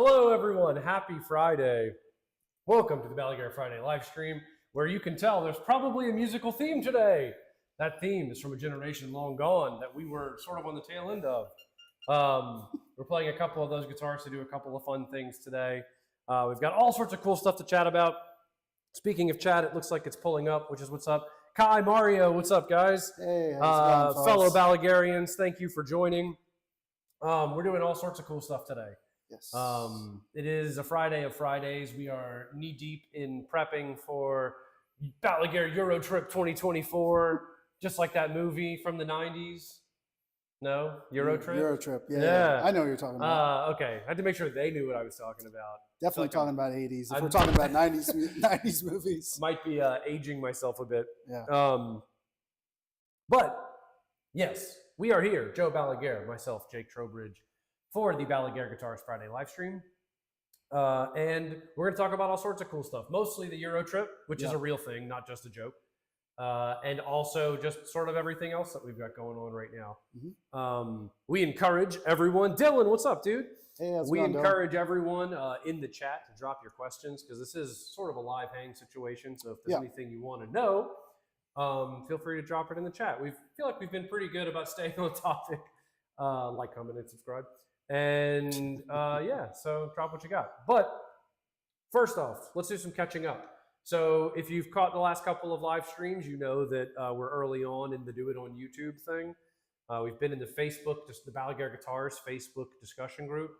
Hello, everyone. Happy Friday. Welcome to the Balaguer Friday live stream, where you can tell there's probably a musical theme today. That theme is from a generation long gone that we were sort of on the tail end of. We're playing a couple of those guitars to do a couple of fun things today. We've got all sorts of cool stuff to chat about. Speaking of chat, it looks like it's pulling up, which is what's up. Kai, Mario, what's up, guys? Hey, how's it going, fellow Balagarians, thank you for joining. We're doing all sorts of cool stuff today. Yes. It is a Friday of Fridays. We are knee deep in prepping for Balaguer Euro Trip 2024, just like that movie from the 90s. No? Euro Trip? Euro Trip, yeah. I know what you're talking about. Okay. I had to make sure they knew what I was talking about. Definitely talking about 80s. If we're talking about 90s movies. Might be aging myself a bit. Yeah. But, yes, we are here. Joe Balaguer, myself, Jake Trowbridge, for the Balaguer Guitars Friday live stream. And we're going to talk about all sorts of cool stuff. Mostly the Euro Trip, which is a real thing, not just a joke. And also just sort of everything else that we've got going on right now. Mm-hmm. We encourage everyone. Dylan, what's up, dude? Hey, how's it we going, encourage everyone in the chat to drop your questions, because this is sort of a live hang situation. So if there's anything you want to know, feel free to drop it in the chat. We feel like we've been pretty good about staying on topic. Like, comment, and subscribe. And yeah, so drop what you got. But first off, let's do some catching up. So if you've caught the last couple of live streams, you know that we're early on in the Do It on YouTube thing. We've been in the Facebook, just the Balaguer Guitars Facebook discussion group,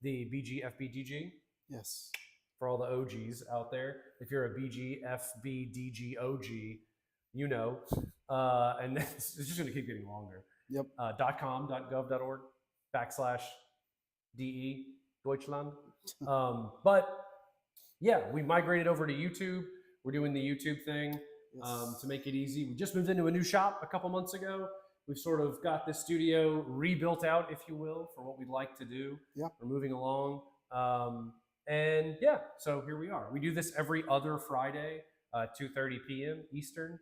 the BGFBDG. Yes. For all the OGs out there. If you're a BGFBDG OG, you know. And it's just going to keep getting longer. Yep. .com.gov.org/DE Deutschland. But yeah, we migrated over to YouTube. We're doing the YouTube thing to make it easy. We just moved into a new shop a couple months ago. We've sort of got the studio rebuilt out, if you will, for what we'd like to do. Yeah. We're moving along. And yeah, so here we are. We do this every other Friday, 2:30 p.m. Eastern.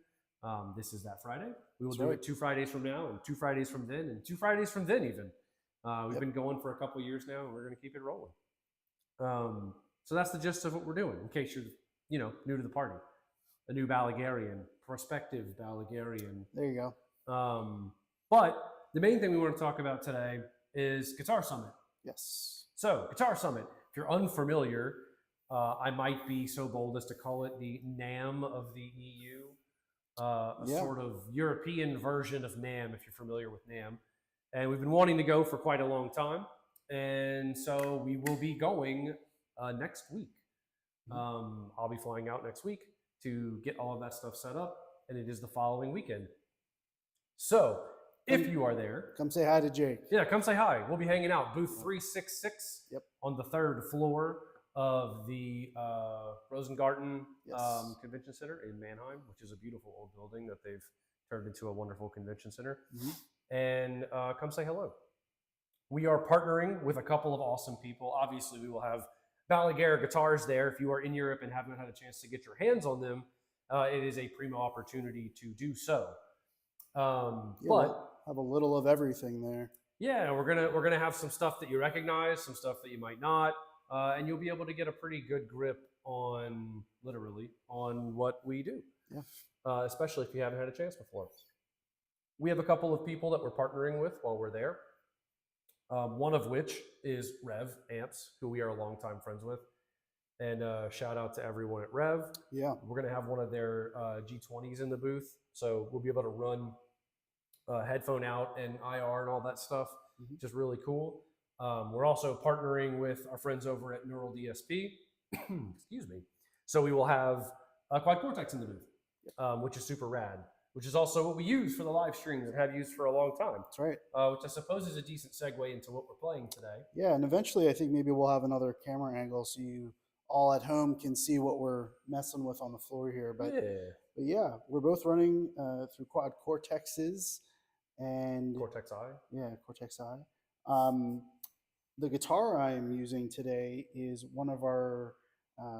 This is that Friday. We will do it 2 Fridays from now, and 2 Fridays from then, and 2 Fridays from then even. We've been going for a couple years now, and we're going to keep it rolling. So that's the gist of what we're doing, in case you're, new to the party. A new Balagarian, prospective Balagarian. There you go. But the main thing we want to talk about today is Guitar Summit. Yes. So, Guitar Summit. If you're unfamiliar, I might be so bold as to call it the NAMM of the EU. Sort of European version of NAMM, if you're familiar with NAMM. And we've been wanting to go for quite a long time. And so we will be going next week. I'll be flying out next week to get all of that stuff set up. And it is the following weekend. So if you are there, come say hi to Jake. Yeah, come say hi. We'll be hanging out. Booth 366 on the 3rd floor of the Rosengarten Convention Center in Mannheim, which is a beautiful old building that they've turned into a wonderful convention center. And come say hello. We are partnering with a couple of awesome people. Obviously, we will have Balaguer Guitars there. If you are in Europe and haven't had a chance to get your hands on them, it is a primo opportunity to do so. But we'll have a little of everything there. Yeah, we're gonna have some stuff that you recognize, some stuff that you might not. And you'll be able to get a pretty good grip on, literally, on what we do. Yeah. Especially if you haven't had a chance before. We have a couple of people that we're partnering with while we're there. One of which is Rev Amps, who we are longtime friends with. And shout out to everyone at Rev. Yeah. We're going to have one of their G20s in the booth. So we'll be able to run headphone out and IR and all that stuff, which is really cool. We're also partnering with our friends over at Neural DSP. Excuse me. So we will have Quad Cortex in the booth, which is super rad, which is also what we use for the live streams and have used for a long time. That's right. Which I suppose is a decent segue into what we're playing today. Yeah, and eventually I think maybe we'll have another camera angle so you all at home can see what we're messing with on the floor here. But yeah, we're both running through Quad Cortexes and Cortex I. Yeah, Cortex I. The guitar I'm using today is one of our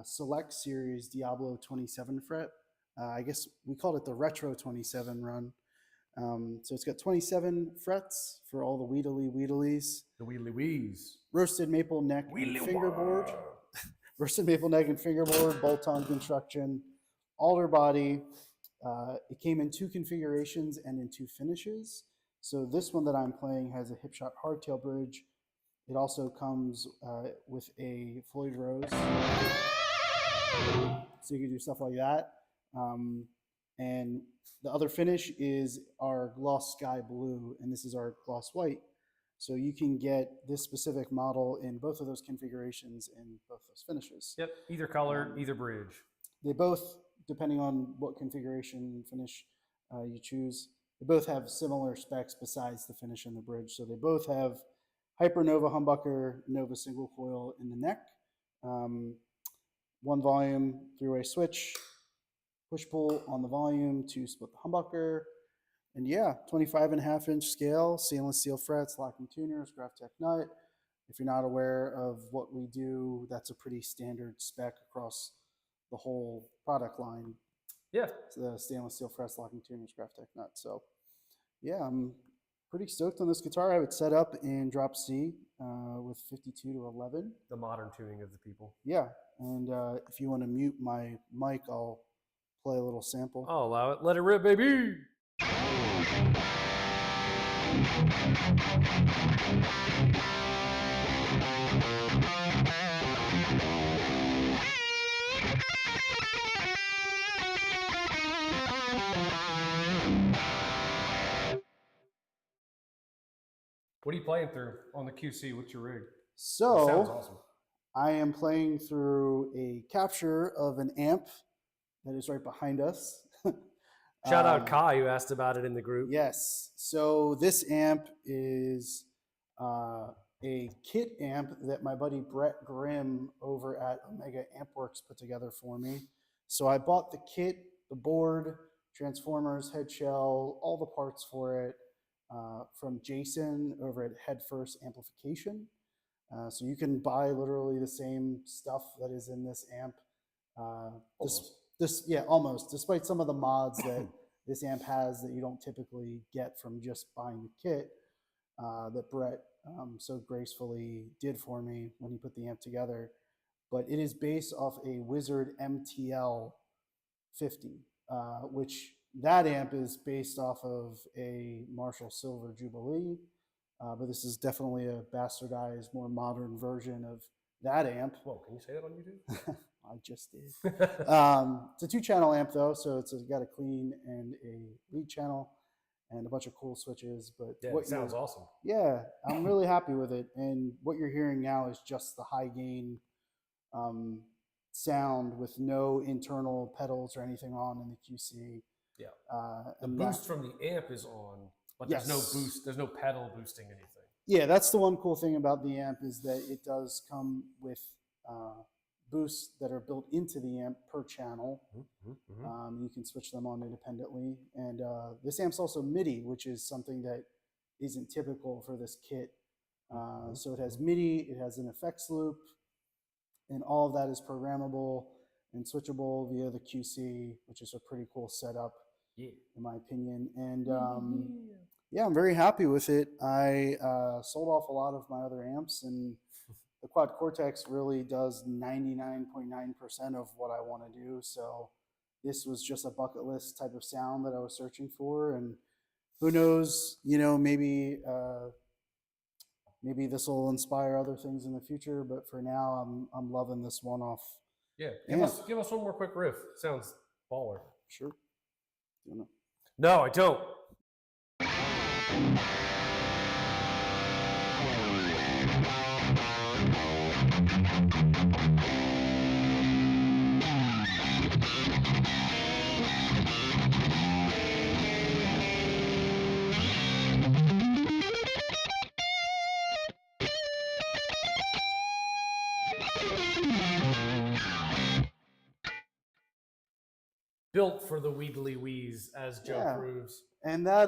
Select Series Diablo 27 fret. I guess we called it the Retro 27 run. So it's got 27 frets for all the wheedlies. The wheedlies. Roasted maple neck and fingerboard. Roasted maple neck and fingerboard, bolt-on construction, alder body. It came in 2 configurations and in 2 finishes. So this one that I'm playing has a hipshot hardtail bridge. It also comes with a Floyd Rose, so you can do stuff like that. And the other finish is our gloss sky blue, and this is our gloss white. So you can get this specific model in both of those configurations in both those finishes. Yep, either color, either bridge. They both, depending on what configuration finish you choose, they both have similar specs besides the finish and the bridge. So they both have Hypernova humbucker, Nova single coil in the neck, 1 volume 3-way switch, push-pull on the volume to split the humbucker. And yeah, 25.5-inch scale, stainless steel frets, locking tuners, Graphtec nut. If you're not aware of what we do, that's a pretty standard spec across the whole product line. Yeah. It's the stainless steel frets, locking tuners, Graphtec nut. So yeah, I'm pretty stoked on this guitar. I have it set up in drop C with 52 to 11. The modern tuning of the people. Yeah, and if you want to mute my mic, I'll play a little sample. I'll allow it. Let it rip, baby. What are you playing through on the QC? What's your rig? So, sounds awesome. I am playing through a capture of an amp that is right behind us. Shout out Kai, who asked about it in the group. Yes. So this amp is a kit amp that my buddy Brett Grimm over at Omega Ampworks put together for me. So I bought the kit, the board, transformers, head shell, all the parts for it from Jason over at Head First Amplification. So you can buy literally the same stuff that is in this amp. Almost, despite some of the mods that this amp has that you don't typically get from just buying the kit that Brett so gracefully did for me when he put the amp together. But it is based off a Wizard MTL 50, which that amp is based off of a Marshall Silver Jubilee. But this is definitely a bastardized, more modern version of that amp. Whoa, can you say that on YouTube? I just did. It's a 2-channel amp though, so it's got a clean and a lead channel and a bunch of cool switches. But yeah, it sounds awesome. Yeah, I'm really happy with it. And what you're hearing now is just the high gain sound with no internal pedals or anything on in the QC. Yeah. The boost from the amp is on, but there's no boost, there's no pedal boosting anything. Yeah, that's the one cool thing about the amp is that it does come with boosts that are built into the amp per channel. You can switch them on independently. And this amp's also MIDI, which is something that isn't typical for this kit. So it has MIDI, it has an effects loop, and all of that is programmable and switchable via the QC, which is a pretty cool setup, in my opinion. And yeah, I'm very happy with it. I sold off a lot of my other amps, and the Quad Cortex really does 99.9% of what I want to do. So this was just a bucket list type of sound that I was searching for. And who knows, maybe this will inspire other things in the future. But for now, I'm loving this one-off. Yeah, give us one more quick riff. Sounds baller. Sure. No, I don't. Built for the wheedly wheeze, as Joe proves. And that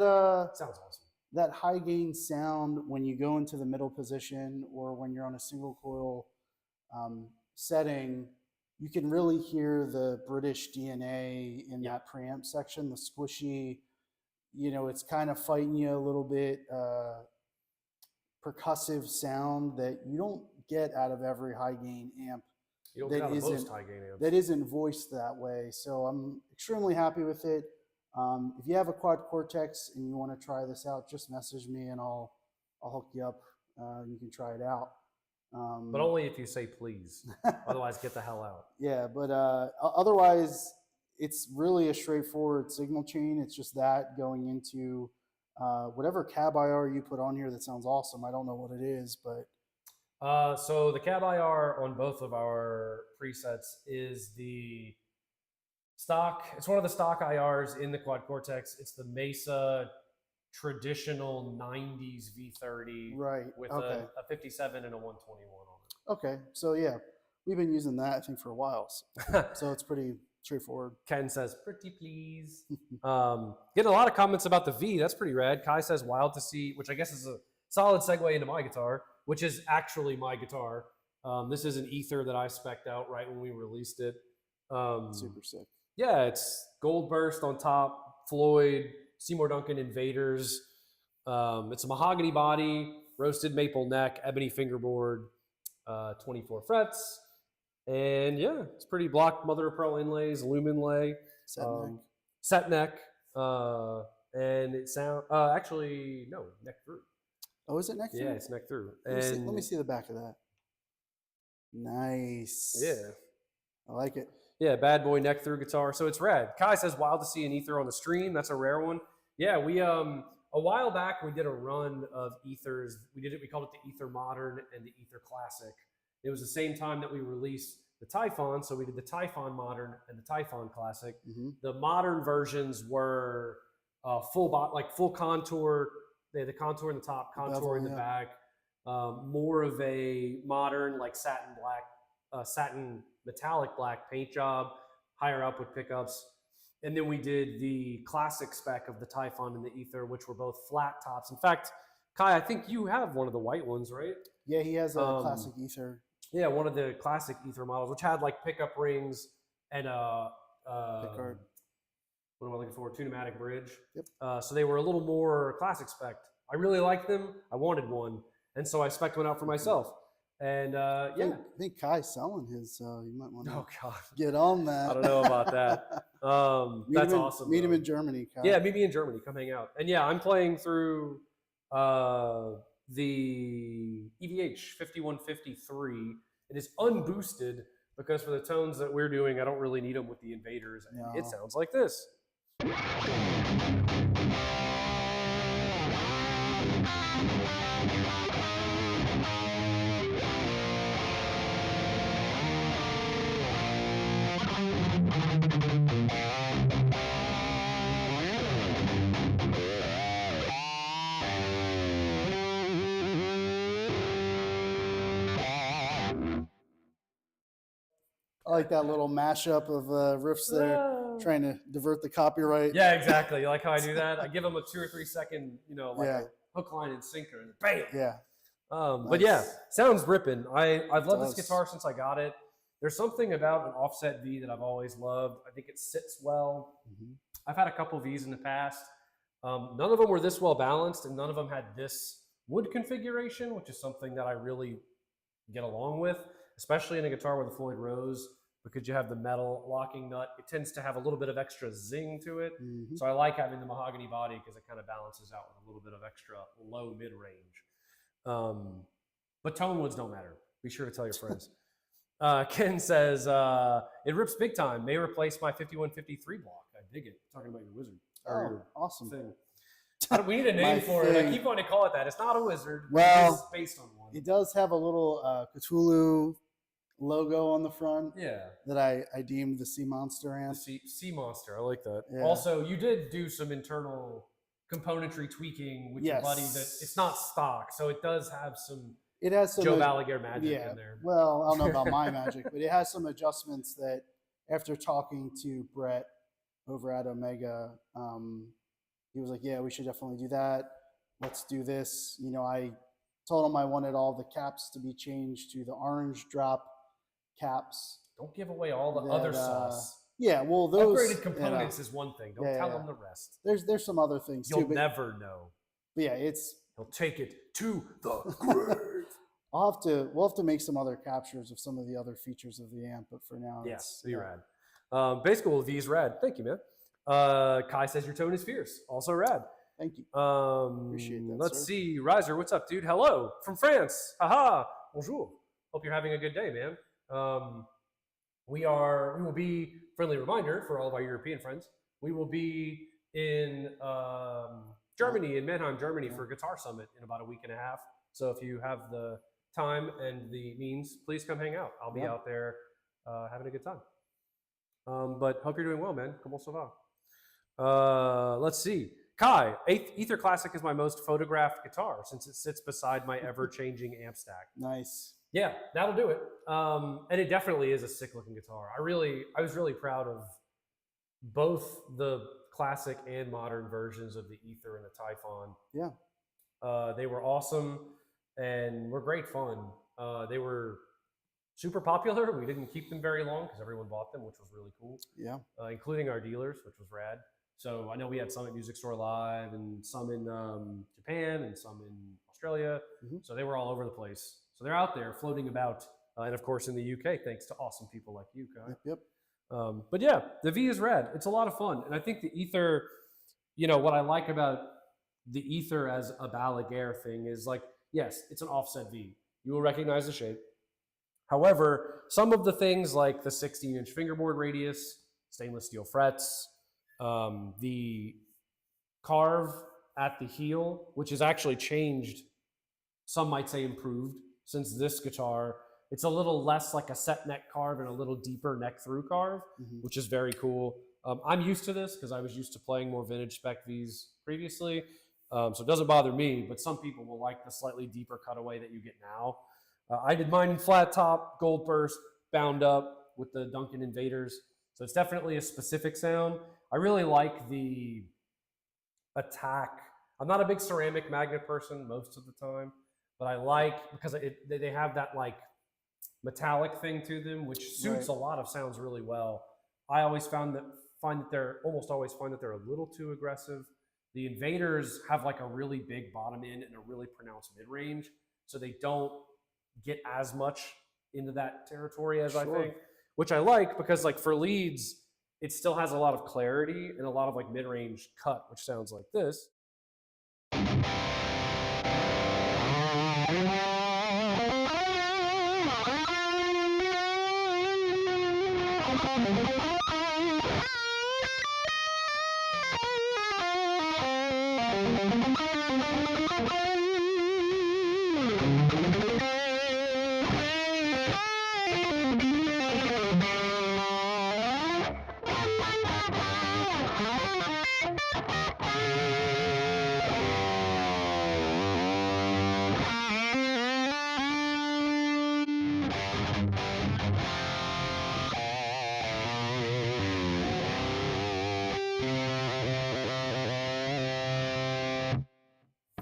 sounds awesome. That high gain sound when you go into the middle position or when you're on a single coil setting, you can really hear the British DNA in that preamp section, the squishy, you know, it's kind of fighting you a little bit. Percussive sound that you don't get out of every high gain amp. You don't get out of most high gain amps. That isn't voiced that way. So I'm extremely happy with it. If you have a quad Cortex and you want to try this out, just message me and I'll hook you up. You can try it out. But only if you say please. Otherwise, get the hell out. Yeah, but otherwise, it's really a straightforward signal chain. It's just that going into whatever cab IR you put on here that sounds awesome. I don't know what it is, but so the cab IR on both of our presets is the stock. It's one of the stock IRs in the Quad Cortex. It's the Mesa traditional 90s V30, right, with a 57 and a 121 on it. Okay, so yeah, we've been using that I think for a while, so it's pretty straightforward. Ken says, pretty please. Getting a lot of comments about the V. That's pretty rad. Kai says, wild to see, which I guess is a solid segue into my guitar, which is actually my guitar. This is an Ether that I spec'd out right when we released it. Super sick. Yeah, it's gold burst on top, Floyd, Seymour Duncan Invaders. It's a mahogany body, roasted maple neck, ebony fingerboard, 24 frets. And yeah, it's pretty block mother of pearl inlays, lumen lay, set neck, and it sound actually no, neck through. Oh, is it neck through? Yeah, it's neck through. Let me see the back of that. Nice. Yeah, I like it. Yeah, bad boy neck through guitar. So it's rad. Kai says, wild to see an Ether on the stream. That's a rare one. Yeah, we a while back we did a run of Ethers. We called it the Ether Modern and the Ether Classic. It was the same time that we released the Typhon, so we did the Typhon Modern and the Typhon Classic. Mm-hmm. The modern versions were full contour. They had the contour in the top, contour in the back. More of a modern, like satin black, satin metallic black paint job, higher up with pickups. And then we did the classic spec of the Typhon and the Ether, which were both flat tops. In fact, Kai, I think you have one of the white ones, right? Yeah, he has a classic Ether. Yeah, one of the classic Ether models, which had like pickup rings and pickguard. What am I looking for? Two-pneumatic bridge. Yep. So they were a little more classic spec. I really liked them. I wanted one, and so I spec'd one out for myself. And yeah, I think Kai's selling his. You might want to. Oh God, get on that. I don't know about that. That's awesome. Meet him in Germany, Kai. Yeah, meet me in Germany. Come hang out. And yeah, I'm playing through the EVH 5153. It is unboosted because for the tones that we're doing, I don't really need them with the Invaders. No. It sounds like this. I like that little mashup of riffs there, trying to divert the copyright. Yeah, exactly. You like how I do that? I give them a 2 or 3 second, a hook, line, and sinker, and bam. Yeah. Nice. But yeah, sounds ripping. I've loved this guitar since I got it. There's something about an offset V that I've always loved. I think it sits well. Mm-hmm. I've had a couple Vs in the past. None of them were this well balanced, and none of them had this wood configuration, which is something that I really get along with, especially in a guitar with a Floyd Rose, because you have the metal locking nut. It tends to have a little bit of extra zing to it. Mm-hmm. So I like having the mahogany body because it kind of balances out with a little bit of extra low mid-range. But tone woods don't matter. Be sure to tell your friends. Ken says, it rips big time. May replace my 5153 block. I dig it. Talking about your wizard. Awesome. Thing. We need a name for it. I keep wanting to call it that. It's not a wizard. Well, it's based on one. It does have a little Cthulhu logo on the front. Yeah. That I deemed the Sea Monster amp. The sea Monster. I like that. Yeah. Also, you did do some internal componentry tweaking with your buddy that it's not stock, so it does have some. It has some Joe Balaguer magic in there. Well, I don't know about my magic, but it has some adjustments that after talking to Brett over at Omega, he was like, yeah, we should definitely do that. Let's do this. You know, I told him I wanted all the caps to be changed to the orange drop caps. Don't give away all the other sauce. Yeah, well, those upgraded components is one thing. Don't tell them the rest. There's some other things You'll too. But never know. But yeah, he'll take it to the grave. We'll have to make some other captures of some of the other features of the amp, but for now, it's rad. Basically, V is rad. Thank you, man. Kai says your tone is fierce. Also rad. Thank you. Appreciate that. Let's see, Riser. What's up, dude? Hello from France. Haha. Bonjour. Hope you're having a good day, man. We will be, friendly reminder for all of our European friends, we will be in Germany, in Mannheim, Germany for Guitar Summit in about a week and a half. So if you have the time and the means, please come hang out. I'll be out there having a good time. But hope you're doing well, man. Comment ça va? Let's see. Kai, Ether Classic is my most photographed guitar since it sits beside my ever-changing amp stack. Nice. Yeah, that'll do it. And it definitely is a sick-looking guitar. I was really proud of both the classic and modern versions of the Ether and the Typhon. Yeah. They were awesome and were great fun. They were super popular. We didn't keep them very long because everyone bought them, which was really cool. Yeah. Including our dealers, which was rad. So I know we had some at Music Store Live and some in Japan and some in Australia. So they were all over the place. So they're out there floating about. And of course in the UK, thanks to awesome people like you, Kai. Yep. But yeah, the V is rad. It's a lot of fun. And I think the Ether, what I like about the Ether as a Balaguer thing is like, yes, it's an offset V. You will recognize the shape. However, some of the things like the 16-inch fingerboard radius, stainless steel frets, the carve at the heel, which has actually changed, some might say improved, since this guitar. It's a little less like a set neck carve and a little deeper neck through carve, which is very cool. I'm used to this because I was used to playing more vintage spec Vs previously. So it doesn't bother me, but some people will like the slightly deeper cutaway that you get now. I did mine in flat top, gold burst, bound up with the Duncan Invaders. So it's definitely a specific sound. I really like the attack. I'm not a big ceramic magnet person most of the time, but I like, because they have that like metallic thing to them, which suits a lot of sounds really well. I always almost always find that they're a little too aggressive. The Invaders have like a really big bottom end and a really pronounced mid range, so they don't get as much into that territory as I think, which I like because like for leads, it still has a lot of clarity and a lot of like mid range cut, which sounds like this.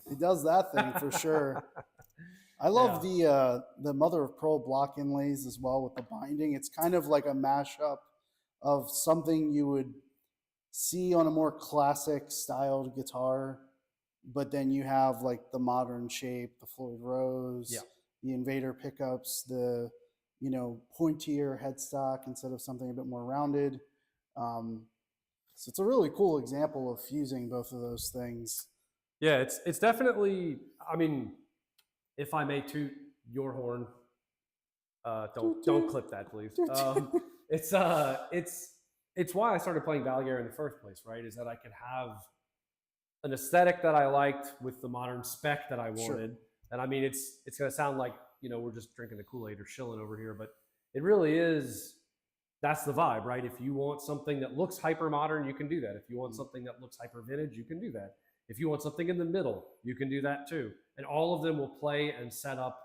It does that thing for sure. I love the mother of pearl block inlays as well with the binding. It's kind of like a mashup of something you would see on a more classic styled guitar, but then you have like the modern shape, the Floyd Rose, the Invader pickups, the pointier headstock instead of something a bit more rounded. So it's a really cool example of fusing both of those things. Yeah, it's definitely, I mean, if I may toot your horn, don't clip that, please. It's why I started playing Balaguer in the first place, right? Is that I could have an aesthetic that I liked with the modern spec that I wanted. And I mean, it's going to sound like, we're just drinking the Kool-Aid or chilling over here, but it really is, that's the vibe, right? If you want something that looks hyper modern, you can do that. If you want something that looks hyper vintage, you can do that. If you want something in the middle, you can do that too. And all of them will play and set up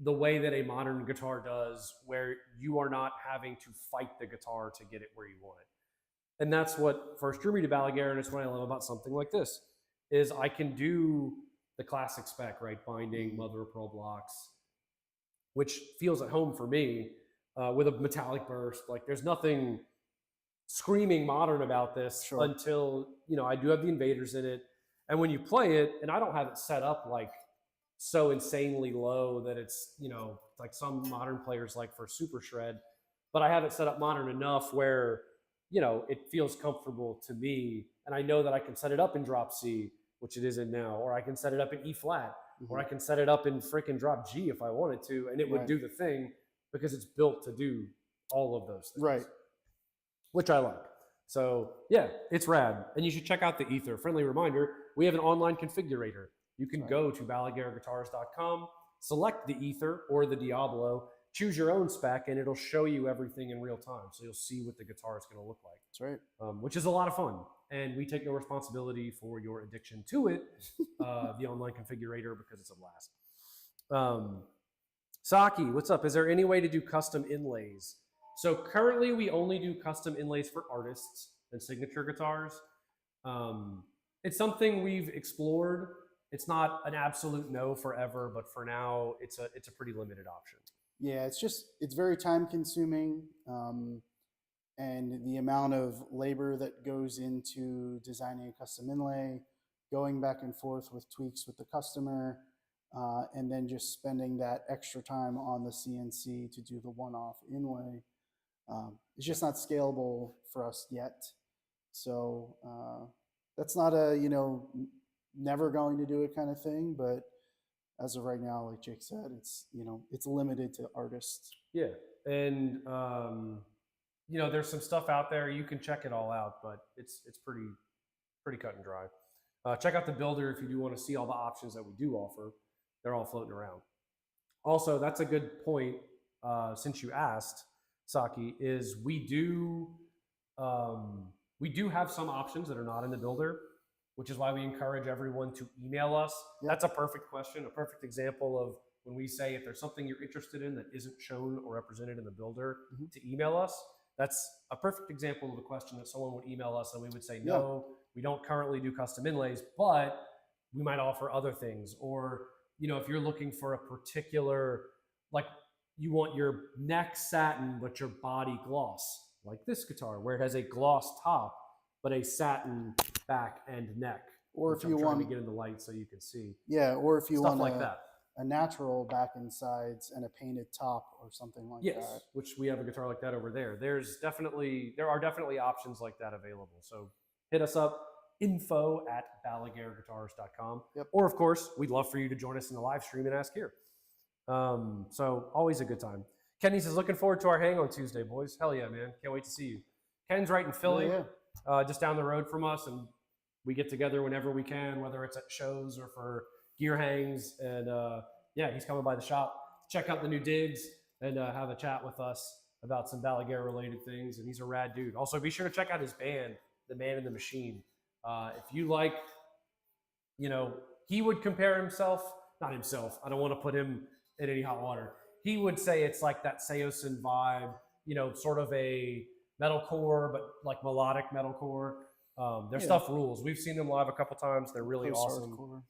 the way that a modern guitar does, where you are not having to fight the guitar to get it where you want it. And that's what first drew me to Balaguer, and it's what I love about something like this, is I can do the classic spec, right? Binding, mother of pearl blocks, which feels at home for me, with a metallic burst. Like there's nothing screaming modern about this until, you know, I do have the invaders in it. And when you play it, and I don't have it set up like so insanely low that it's, you know, like some modern players like for super shred, but I have it set up modern enough where, you know, it feels comfortable to me. And I know that I can set it up in drop C, which it is in now, or I can set it up in E flat, or I can set it up in freaking drop G if I wanted to, and it would do the thing because it's built to do all of those things. Right. Which I like. So yeah, it's rad. And you should check out the Ether. Friendly reminder, we have an online configurator. You can go to balaguerguitars.com, select the Ether or the Diablo, choose your own spec, and it'll show you everything in real time. So you'll see what the guitar is going to look like. That's right. Which is a lot of fun. And we take no responsibility for your addiction to it, the online configurator, because it's a blast. Saki, what's up? Is there any way to do custom inlays? So currently we only do custom inlays for artists and signature guitars. It's something we've explored. It's not an absolute no forever, but for now it's a pretty limited option. Yeah, it's very time consuming. And the amount of labor that goes into designing a custom inlay, going back and forth with tweaks with the customer, and then just spending that extra time on the CNC to do the one-off inlay. It's just not scalable for us yet. So that's not a, you know, never going to do it kind of thing. But as of right now, like Jake said, it's, you know, it's limited to artists. Yeah. And, you know, there's some stuff out there. You can check it all out, but it's pretty cut and dry. Check out the builder if you do want to see all the options that we do offer. They're all floating around. Also, that's a good point, since you asked, Saki, is we do have some options that are not in the builder, which is why we encourage everyone to email us. Yep. That's a perfect question, a perfect example of when we say if there's something you're interested in that isn't shown or represented in the builder, to email us. That's a perfect example of a question that someone would email us and we would say, no, we don't currently do custom inlays, but we might offer other things. Or, you know, if you're looking for a particular, like you want your neck satin, but your body gloss, like this guitar, where it has a gloss top, but a satin back and neck. Or if you want to get in the light so you can see. Yeah, or if you want like that. A natural back and sides and a painted top or something like that. Yes, which we have a guitar like that over there. There are definitely options like that available. So hit us up, info@balaguerguitars.com. Yep. Or of course, we'd love for you to join us in the live stream and ask here. So always a good time. Kenny says, looking forward to our hang on Tuesday, boys. Hell yeah, man. Can't wait to see you. Ken's right in Philly, just down the road from us, and we get together whenever we can, whether it's at shows or for gear hangs. And yeah, he's coming by the shop, check out the new digs, and have a chat with us about some Balaguer related things. And he's a rad dude. Also, be sure to check out his band, The Man in the Machine. If you like, you know, he would compare himself, not himself, I don't want to put him in any hot water. He would say it's like that Seosin vibe, you know, sort of a metalcore, but like melodic metalcore. Their stuff rules. We've seen them live a couple times. They're really awesome.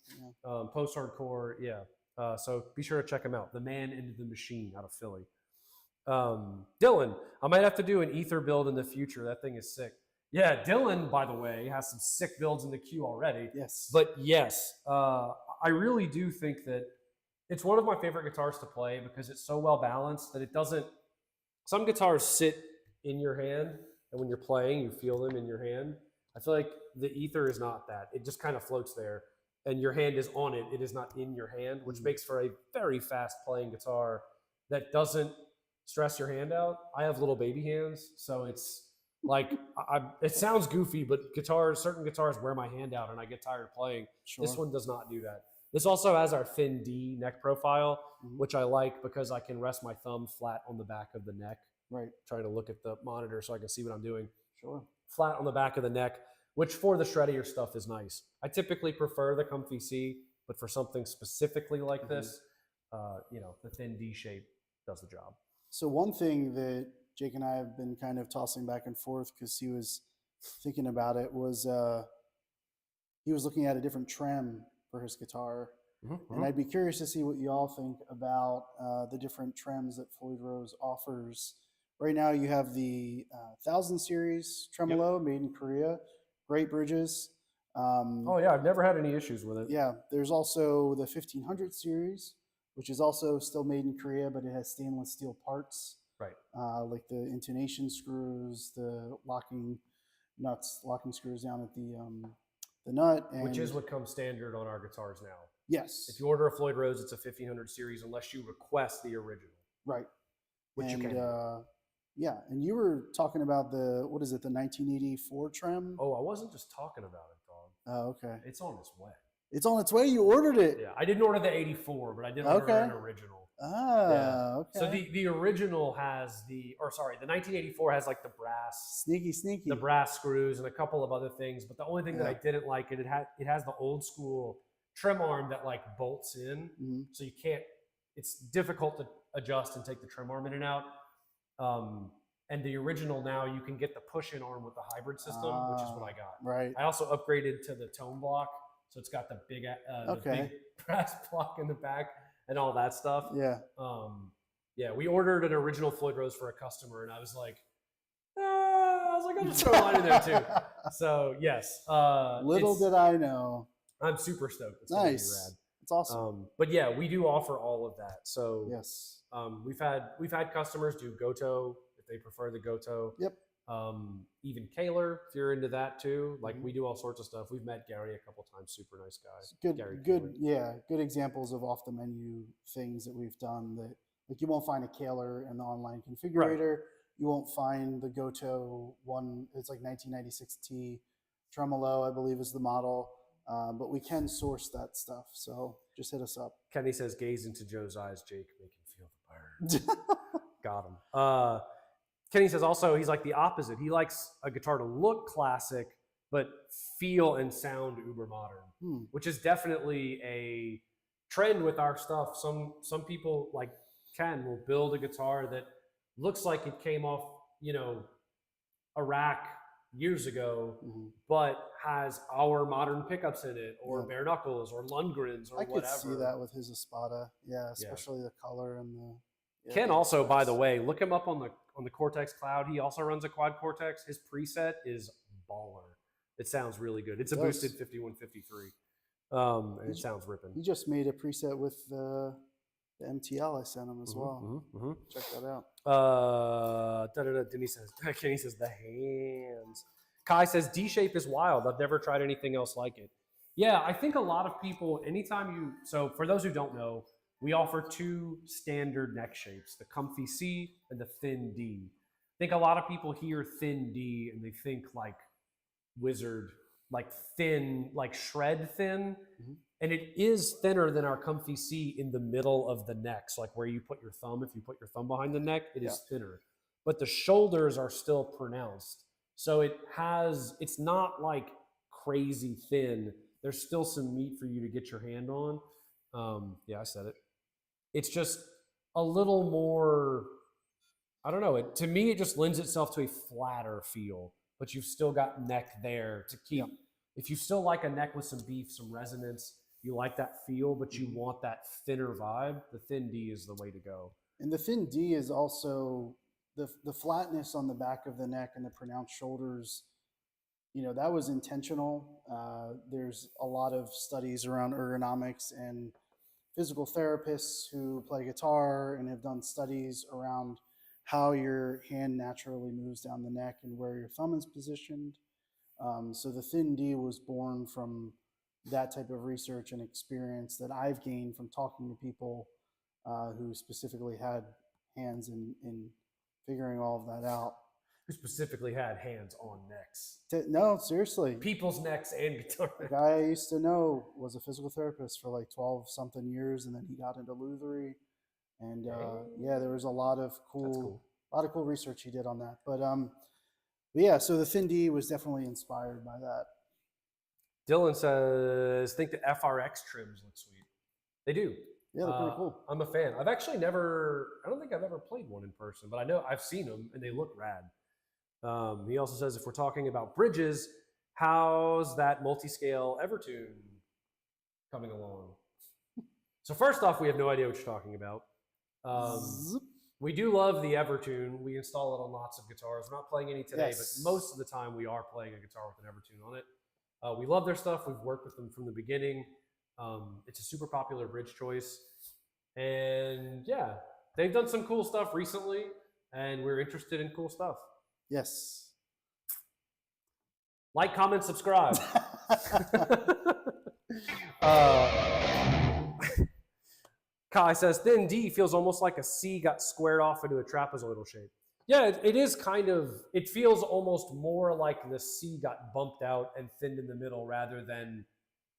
Post-hardcore, yeah. So be sure to check them out. The Man into the Machine out of Philly. Dylan, I might have to do an Ether build in the future. That thing is sick. Yeah, Dylan, by the way, has some sick builds in the queue already. Yes. But yes, I really do think that it's one of my favorite guitars to play because it's so well balanced that it doesn't. Some guitars sit in your hand, and when you're playing, you feel them in your hand. I feel like the Ether is not that. It just kind of floats there, and your hand is on it. It is not in your hand, which makes for a very fast playing guitar that doesn't stress your hand out. I have little baby hands, so it's like, it sounds goofy, but certain guitars wear my hand out and I get tired of playing. Sure. This one does not do that. This also has our thin D neck profile, which I like because I can rest my thumb flat on the back of the neck. Right. Trying to look at the monitor so I can see what I'm doing. Sure. Flat on the back of the neck, which for the shreddier stuff is nice. I typically prefer the comfy C, but for something specifically like this, you know, the thin D shape does the job. So one thing that Jake and I have been kind of tossing back and forth because he was thinking about it was he was looking at a different trem for his guitar. And I'd be curious to see what you all think about the different trems that Floyd Rose offers Right now, you have the 1000 series tremolo made in Korea. Great bridges. Oh yeah, I've never had any issues with it. Yeah, there's also the 1500 series, which is also still made in Korea, but it has stainless steel parts. Right. Like the intonation screws, the locking nuts, locking screws down at the nut. And which is what comes standard on our guitars now. yes. If you order a Floyd Rose, it's a 1500 series unless you request the original. Right. Which and, you can. Yeah, and you were talking about the 1984 trem? Oh, I wasn't just talking about it, dog. Oh, okay. It's on its way. It's on its way? You ordered it? Yeah, I didn't order the 84, but I did order an original. Ah, yeah. Okay. So the original has the 1984 has like the brass. Sneaky. The brass screws and a couple of other things, but the only thing that I didn't like, it has the old school trim arm that like bolts in. Mm-hmm. So you can't, it's difficult to adjust and take the trim arm in and out. And the original now you can get the push-in arm with the hybrid system, which is what I got. Right. I also upgraded to the tone block, so it's got the big brass block in the back and all that stuff. Yeah. Yeah, we ordered an original Floyd Rose for a customer, and I was like, I'll just throw a line in there too. So yes. Little did I know. I'm super stoked. It's nice. Gonna be rad. It's awesome. But yeah, we do offer all of that. So yes. We've had customers do Goto if they prefer the Goto. Yep. Even Kaler, if you're into that too. Like we do all sorts of stuff. We've met Gary a couple times. Super nice guy. Good examples of off the menu things that we've done that like you won't find a Kaler in the online configurator. Right. You won't find the Goto one. It's like 1996T tremolo, I believe, is the model. But we can source that stuff. So just hit us up. Kenny says, gaze into Joe's eyes, Jake, make him feel the burn. Got him. Kenny says also, he's like the opposite. He likes a guitar to look classic, but feel and sound uber modern, which is definitely a trend with our stuff. Some people like Ken will build a guitar that looks like it came off, a rack years ago, but has our modern pickups in it, or bare knuckles, or Lundgrens, or whatever. I could see that with his Espada, especially the color and the. Yeah, Ken also, by the way, look him up on the Cortex Cloud. He also runs a quad Cortex. His preset is baller. It sounds really good. It's a boosted 5153, and it sounds ripping. He just made a preset with the MTL I sent him as well. Check that out. Kenny says the hands. Kai says D-shape is wild. I've never tried anything else like it. Yeah, I think a lot of people, so for those who don't know, we offer two standard neck shapes, the comfy C and the thin D. I think a lot of people hear thin D and they think like wizard, like thin, like shred thin. And it is thinner than our comfy C in the middle of the neck. So like where you put your thumb, if you put your thumb behind the neck, it is thinner. But the shoulders are still pronounced. So it's not like crazy thin. There's still some meat for you to get your hand on. Yeah, I said it. It's just a little more, I don't know. To me, it just lends itself to a flatter feel, but you've still got neck there to keep. If you still like a neck with some beef, some resonance, you like that feel, but you want that thinner vibe, the thin D is the way to go. And the thin D is also the flatness on the back of the neck and the pronounced shoulders. That was intentional. There's a lot of studies around ergonomics and physical therapists who play guitar and have done studies around how your hand naturally moves down the neck and where your thumb is positioned. So the thin D was born from that type of research and experience that I've gained from talking to people who specifically had hands in figuring all of that out. Who specifically had hands on necks. No, seriously. People's necks and guitar necks. The guy I used to know was a physical therapist for like 12-something years, and then he got into lutherie. And there was a lot of cool research he did on that. But yeah, so the thin D was definitely inspired by that. Dylan says, think the FRX trims look sweet. They do. Yeah, they're pretty cool. I'm a fan. I don't think I've ever played one in person, but I know I've seen them and they look rad. He also says, if we're talking about bridges, how's that multi-scale Evertune coming along? So first off, we have no idea what you're talking about. We do love the Evertune. We install it on lots of guitars. We're not playing any today, Yes. but most of the time we are playing a guitar with an Evertune on it. We love their stuff. We've worked with them from the beginning. It's a super popular bridge choice. And yeah, they've done some cool stuff recently, and we're interested in cool stuff. Yes. Like, comment, subscribe. Kai says, thin D feels almost like a C got squared off into a trapezoidal shape. Yeah, it is kind of, it feels almost more like the C got bumped out and thinned in the middle rather than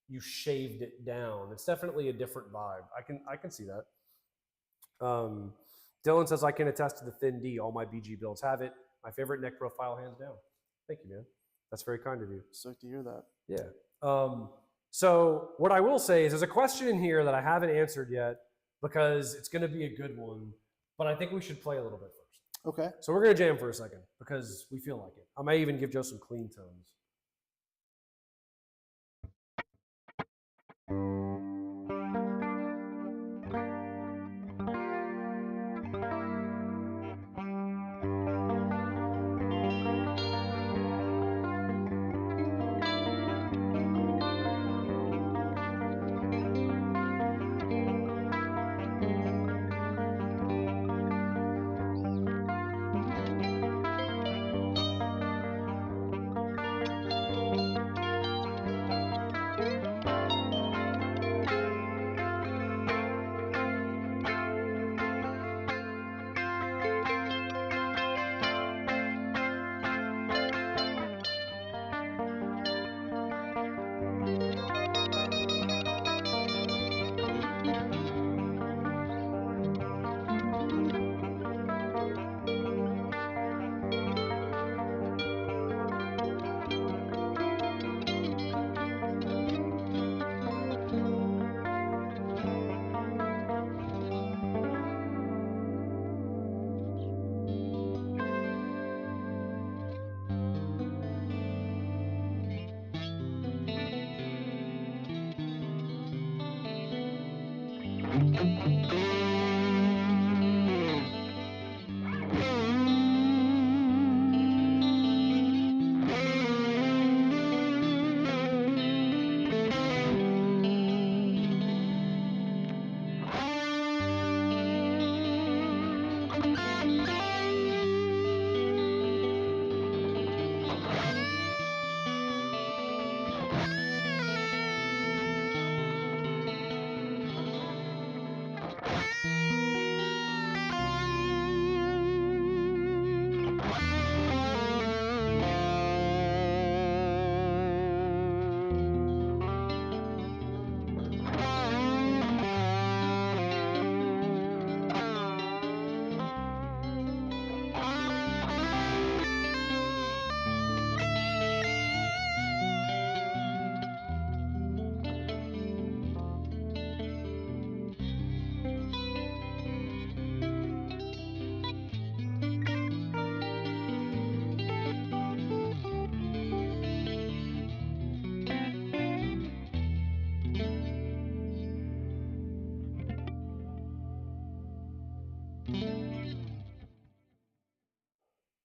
you shaved it down. It's definitely a different vibe. I can see that. Dylan says, I can attest to the thin D. All my BG builds have it. My favorite neck profile, hands down. Thank you, man. That's very kind of you. Stoked to hear that. Yeah. So what I will say is there's a question in here that I haven't answered yet because it's going to be a good one, but I think we should play a little bit first. Okay. So we're going to jam for a second because we feel like it. I may even give Joe some clean tones.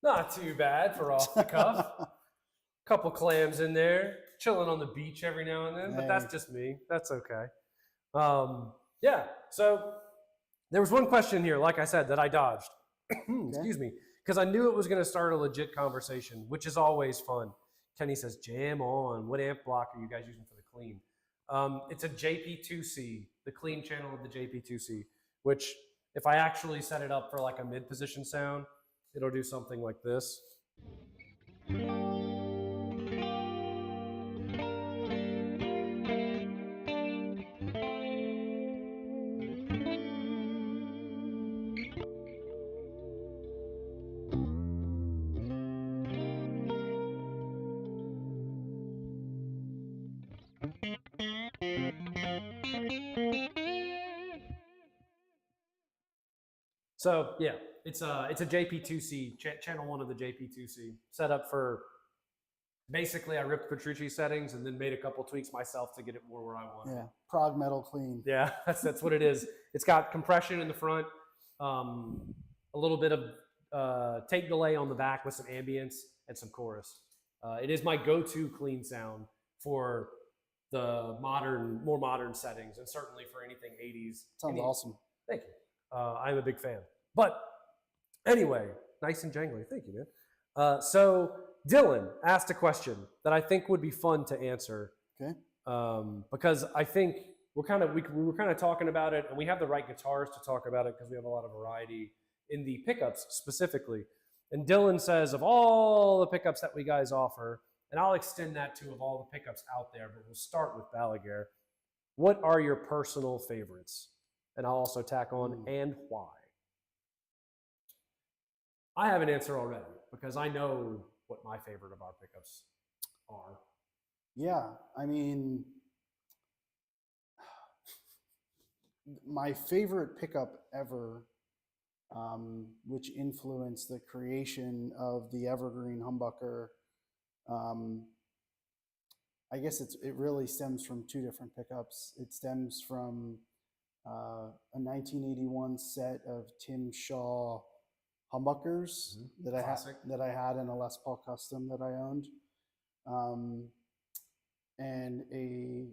Not too bad for off the cuff. Couple clams in there, chilling on the beach every now and then, but that's just me. That's okay. Yeah, so there was one question here, like I said, that I dodged. Excuse me, because I knew it was going to start a legit conversation, which is always fun. Kenny says, jam on. What amp block are you guys using for the clean? It's a JP2C, the clean channel of the JP2C, which if I actually set it up for like a mid-position sound, it'll do something like this. So yeah, it's a JP2C, channel 1 of the JP2C, set up for, basically I ripped Petrucci settings and then made a couple tweaks myself to get it more where I want. Yeah, prog metal clean. Yeah, that's what it is. It's got compression in the front. a little bit of tape delay on the back with some ambience and some chorus. It is my go-to clean sound for the more modern settings, and certainly for anything 80s. Sounds awesome. Thank you. I'm a big fan. But anyway, nice and jangly. Thank you, man. So Dylan asked a question that I think would be fun to answer. Okay. Because I think we were kind of talking about it, and we have the right guitars to talk about it because we have a lot of variety in the pickups specifically. And Dylan says, of all the pickups that we guys offer, and I'll extend that to of all the pickups out there, but we'll start with Balaguer. What are your personal favorites? And I'll also tack on and why. I have an answer already because I know what my favorite of our pickups are. Yeah, I mean, my favorite pickup ever, which influenced the creation of the evergreen humbucker, I guess it really stems from two different pickups. It stems from a 1981 set of Tim Shaw humbuckers that I had in a Les Paul Custom that I owned, and a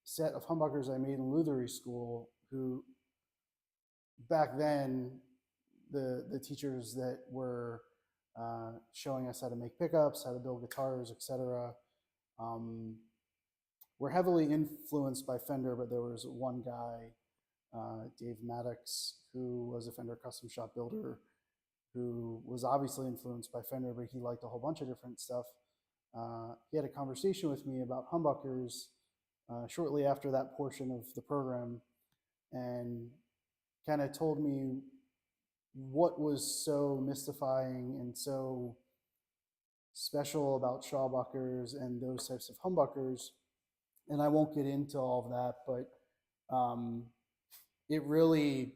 set of humbuckers I made in lutherie school. Who back then the teachers that were showing us how to make pickups, how to build guitars, etc. Were heavily influenced by Fender, but there was one guy, Dave Maddox, who was a Fender custom shop builder, who was obviously influenced by Fender, but he liked a whole bunch of different stuff. He had a conversation with me about humbuckers shortly after that portion of the program, and kind of told me what was so mystifying and so special about Shawbuckers and those types of humbuckers. And I won't get into all of that, but it really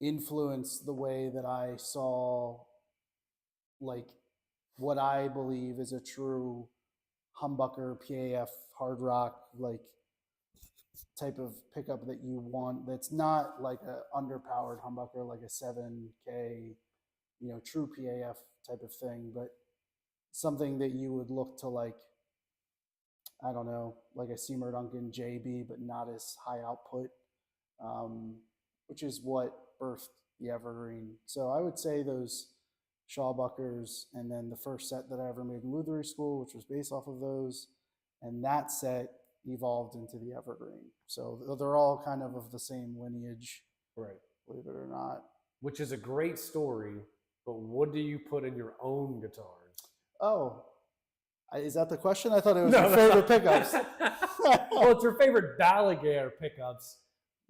influenced the way that I saw, like, what I believe is a true humbucker, PAF, hard rock, like, type of pickup that you want. That's not like a underpowered humbucker, like a 7K, true PAF type of thing, but something that you would look to, like, I don't know, like a Seymour Duncan JB, but not as high output, which is what birthed the Evergreen. So I would say those Shawbuckers, and then the first set that I ever made in lutherie school, which was based off of those, and that set evolved into the Evergreen. So they're all kind of the same lineage, right? Believe it or not. Which is a great story, but what do you put in your own guitars? Oh, is that the question? I thought it was your favorite pickups. Well, it's your favorite Balaguer pickups.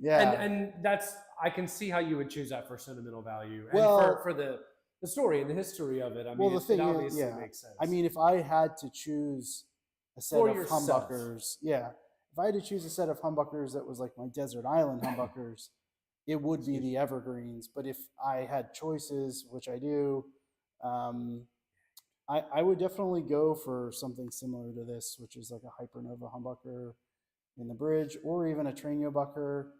Yeah. And that's, I can see how you would choose that for sentimental value. And well, for the story and the history of it, I mean, well, the thing it obviously is, makes sense. I mean, if I had to choose a set for of yourself. humbuckers, if I had to choose a set of humbuckers that was like my desert island humbuckers, it would be the Evergreens. But if I had choices, which I do, I would definitely go for something similar to this, which is like a Hypernova humbucker in the bridge, or even a Tranio bucker.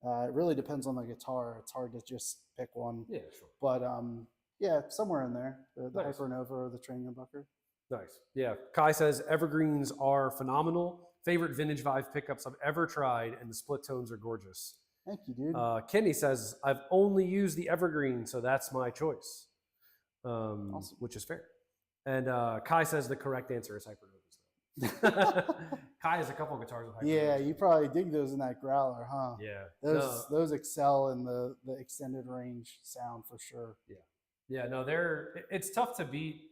It really depends on the guitar. It's hard to just pick one. Yeah, sure. But yeah, somewhere in there, the Nice. Hypernova or the Tranio bucker. Nice. Yeah. Kai says Evergreens are phenomenal. Favorite vintage Vive pickups I've ever tried, and the split tones are gorgeous. Thank you, dude. Kenny says I've only used the Evergreen, so that's my choice. Awesome. Which is fair. And Kai says the correct answer is Hypernovas. Kai has a couple of guitars with Hypernovas. Yeah, you probably dig those in that growler, huh? Yeah. Those excel in the extended range sound for sure. Yeah. Yeah, no, it's tough to beat.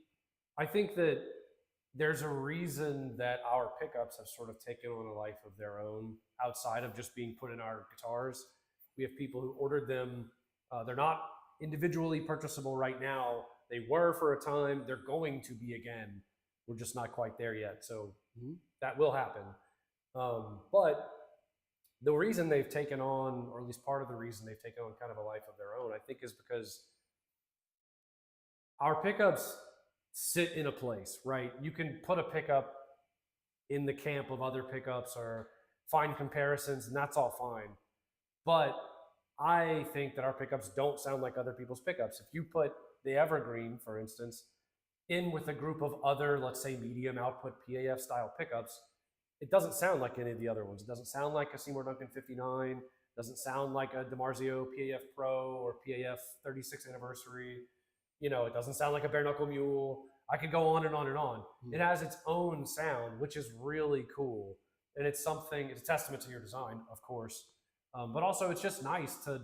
I think that there's a reason that our pickups have sort of taken on a life of their own outside of just being put in our guitars. We have people who ordered them. They're not individually purchasable right now. They were for a time. They're going to be again. We're just not quite there yet. So that will happen. But the reason they've taken on, or at least part of the reason they've taken on kind of a life of their own, I think is because our pickups sit in a place, right? You can put a pickup in the camp of other pickups or find comparisons, and that's all fine. But I think that our pickups don't sound like other people's pickups. If you put the Evergreen, for instance, in with a group of other, let's say, medium output PAF style pickups, it doesn't sound like any of the other ones. It doesn't sound like a Seymour Duncan 59. Doesn't sound like a DiMarzio PAF Pro or PAF 36th anniversary. You know, it doesn't sound like a bare knuckle mule. I could go on and on and on. It has its own sound, which is really cool. And it's something, it's a testament to your design, of course. But also it's just nice to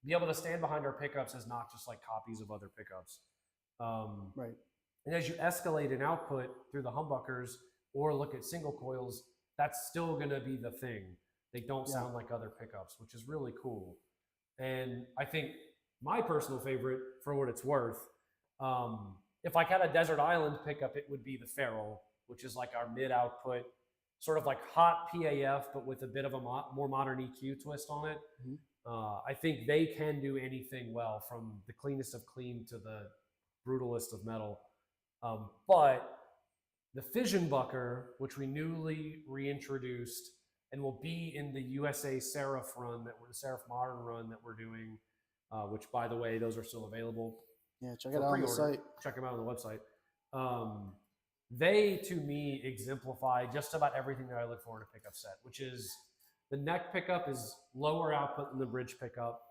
be able to stand behind our pickups as not just like copies of other pickups. Right. And as you escalate in output through the humbuckers or look at single coils, that's still going to be the thing. They don't sound like other pickups, which is really cool. And I think my personal favorite, for what it's worth, if I had a Desert Island pickup, it would be the Feral, which is like our mid-output, sort of like hot PAF, but with a bit of a more modern EQ twist on it. I think they can do anything well, from the cleanest of clean to the brutalist of metal. But the Fission Bucker, which we newly reintroduced and will be in the USA Seraph run, the Seraph Modern run that we're doing, which, by the way, those are still available. Yeah, check it out on the site. Check them out on the website. They, to me, exemplify just about everything that I look for in a pickup set, which is the neck pickup is lower output than the bridge pickup.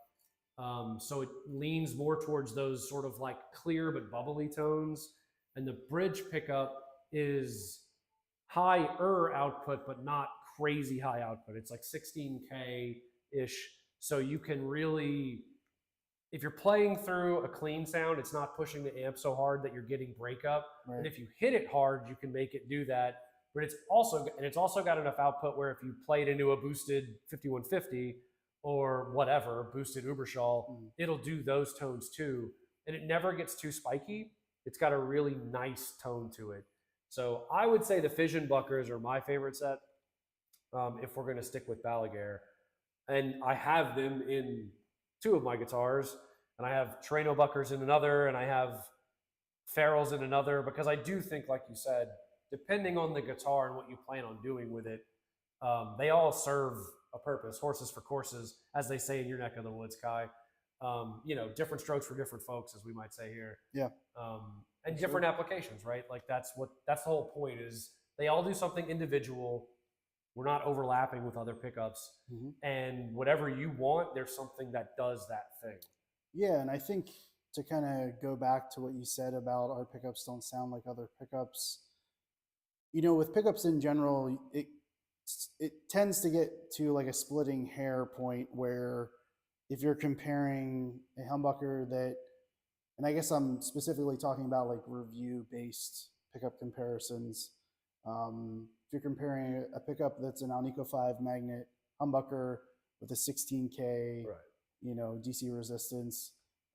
So it leans more towards those sort of like clear but bubbly tones. And the bridge pickup is higher output, but not crazy high output. It's like 16K-ish. So you can really, if you're playing through a clean sound, it's not pushing the amp so hard that you're getting breakup. Right. And if you hit it hard, you can make it do that. But it's also got enough output where if you play it into a boosted 5150 or whatever, boosted Uberschall, it'll do those tones too. And it never gets too spiky. It's got a really nice tone to it. So I would say the Fission Buckers are my favorite set, if we're going to stick with Balaguer. And I have them in 2 of my guitars, and I have Trano Buckers in another, and I have Ferals in another, because I do think, like you said, depending on the guitar and what you plan on doing with it, they all serve a purpose. Horses for courses, as they say in your neck of the woods, Kai. You know, different strokes for different folks, as we might say here. Yeah. And different applications, right? Like that's the whole point, is they all do something individual. We're not overlapping with other pickups. And whatever you want, there's something that does that thing. Yeah, and I think to kind of go back to what you said about our pickups don't sound like other pickups, you know, with pickups in general, it tends to get to like a splitting hair point where if you're comparing a humbucker that, and I guess I'm specifically talking about like review-based pickup comparisons. If you're comparing a pickup that's an Alnico 5 magnet humbucker with a 16K, you know, DC resistance,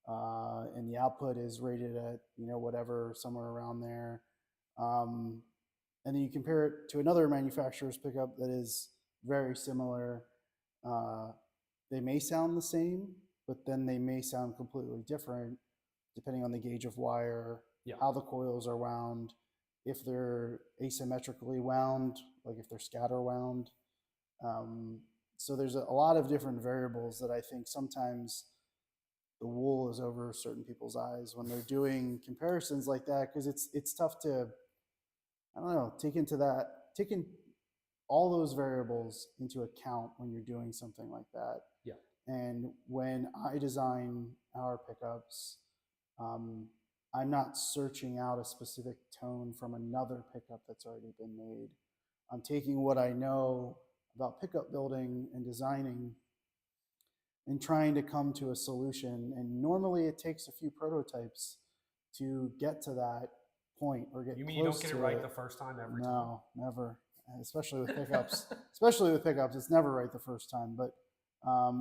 and the output is rated at, you know, whatever, somewhere around there. And then you compare it to another manufacturer's pickup that is very similar. They may sound the same, but then they may sound completely different depending on the gauge of wire, how the coils are wound, if they're asymmetrically wound, like if they're scatter wound. So there's a lot of different variables that I think sometimes the wool is over certain people's eyes when they're doing comparisons like that, because it's tough to, I don't know, taking all those variables into account when you're doing something like that. Yeah. And when I design our pickups, I'm not searching out a specific tone from another pickup that's already been made. I'm taking what I know about pickup building and designing and trying to come to a solution. And normally it takes a few prototypes to get to that point or get close to it. You mean you don't get it right the first time every time? No, never. Especially with pickups. Especially with pickups, it's never right the first time. But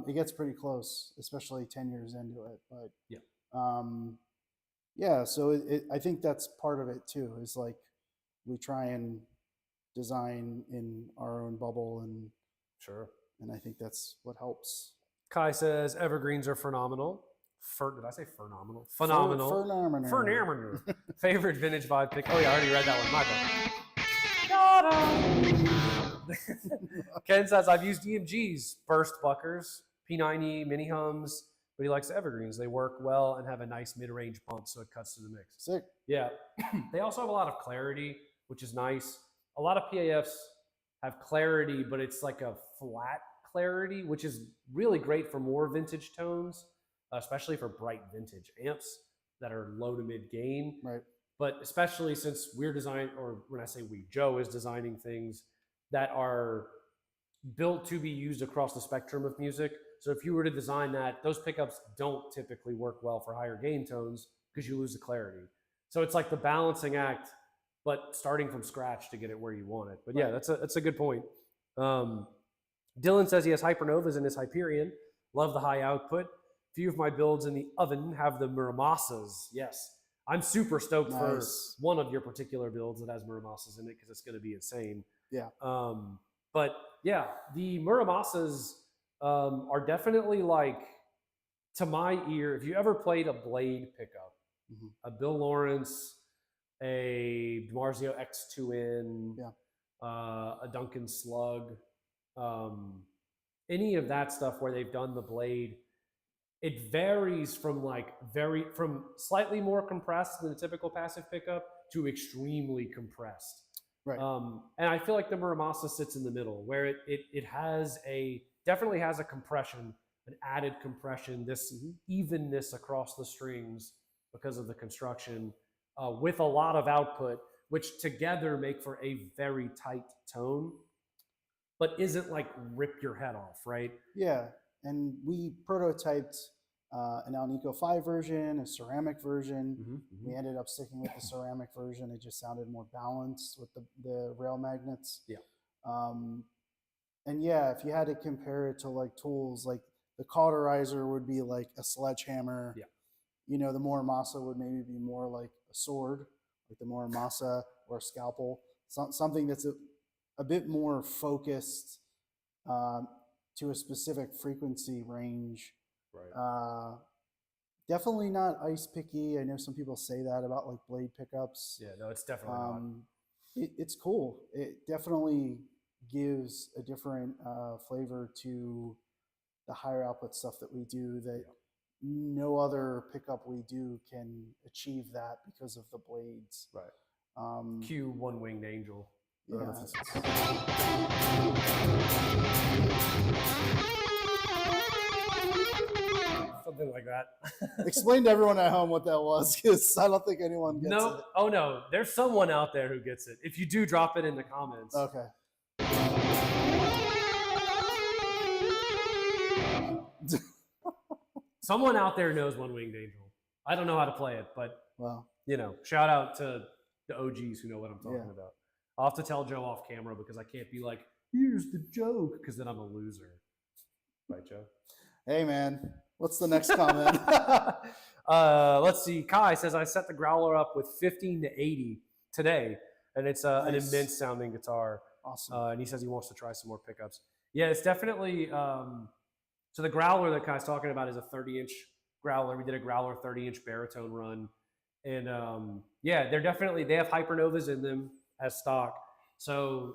it gets pretty close, especially 10 years into it. But yeah, so I think that's part of it too, is like we try and design in our own bubble, and and I think that's what helps. Kai says Evergreens are phenomenal. Did I say phenomenal? Phenomenal. Phenomenal. Favorite vintage vibe pick. Oh yeah, I already read that one. My bad. Ken says I've used EMG's burst buckers, P90 mini hums, but he likes the evergreens. They work well and have a nice mid-range bump, so it cuts to the mix. Sick. Yeah. They also have a lot of clarity, which is nice. A lot of PAFs have clarity, but it's like a flat clarity, which is really great for more vintage tones, especially for bright vintage amps that are low to mid gain. Right. But especially since we're designing, or when I say we, Joe is designing things that are built to be used across the spectrum of music. So if you were to design that, those pickups don't typically work well for higher gain tones because you lose the clarity. So it's like the balancing act, but starting from scratch to get it where you want it. But yeah, that's a good point. Dylan says he has Hypernovas in his Hyperion. Love the high output. Few of my builds in the oven have the Muramasas. Yes. I'm super stoked for one of your particular builds that has Muramasas in it because it's going to be insane. Yeah. But yeah, the Muramasas are definitely like, to my ear, if you ever played a Blade pickup, a Bill Lawrence, a DiMarzio X2N, a Duncan Slug, any of that stuff where they've done the Blade, it varies from from slightly more compressed than a typical passive pickup to extremely compressed. Right. And I feel like the Muramasa sits in the middle where it definitely has a compression, an added compression, this evenness across the strings because of the construction, with a lot of output, which together make for a very tight tone, but isn't like rip your head off, right? Yeah. And we prototyped an Alnico 5 version, a ceramic version. We ended up sticking with the ceramic version. It just sounded more balanced with the rail magnets. Yeah. And yeah, if you had to compare it to like tools, like the cauterizer would be like a sledgehammer. Yeah. You know, the Muramasa would maybe be more like a sword, like the Muramasa, or a scalpel. Something that's a bit more focused to a specific frequency range. Right. Definitely not ice picky. I know some people say that about like Blade pickups. Yeah, no, it's definitely not. It's cool. It definitely gives a different flavor to the higher output stuff that we do that no other pickup we do can achieve that because of the blades. Right. Cue One Winged Angel. Yeah. Something like that. Explain to everyone at home what that was, because I don't think anyone gets it. Oh no, there's someone out there who gets it. If you do, drop it in the comments. Okay. Someone out there knows One Winged Angel. I don't know how to play it, but you know, shout out to the OGs who know what I'm talking about. I'll have to tell Joe off camera because I can't be like, here's the joke, because then I'm a loser. Right, Joe? Hey, man. What's the next comment? Let's see. Kai says, I set the growler up with 15 to 80 today, and it's an immense sounding guitar. Awesome. And he says he wants to try some more pickups. Yeah, it's definitely... so the growler that Kai's talking about is a 30-inch growler. We did a growler 30-inch baritone run. And yeah, they have Hypernovas in them as stock. So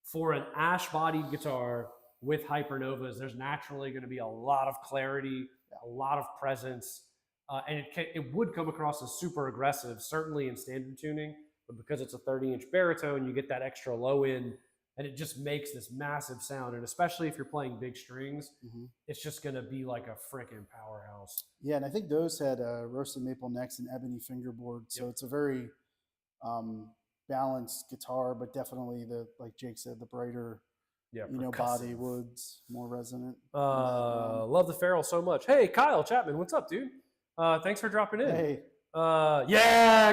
for an ash-bodied guitar with Hypernovas, there's naturally going to be a lot of clarity, a lot of presence, and it would come across as super aggressive, certainly in standard tuning, but because it's a 30-inch baritone, you get that extra low end, and it just makes this massive sound. And especially if you're playing big strings, it's just going to be like a freaking powerhouse. Yeah, and I think those had roasted maple necks and ebony fingerboard, so it's a very balanced guitar, but definitely like Jake said, the brighter, body woods, more resonant. Love the Feral so much. Hey, Kyle Chapman, what's up, dude? Thanks for dropping in. Hey. Yeah,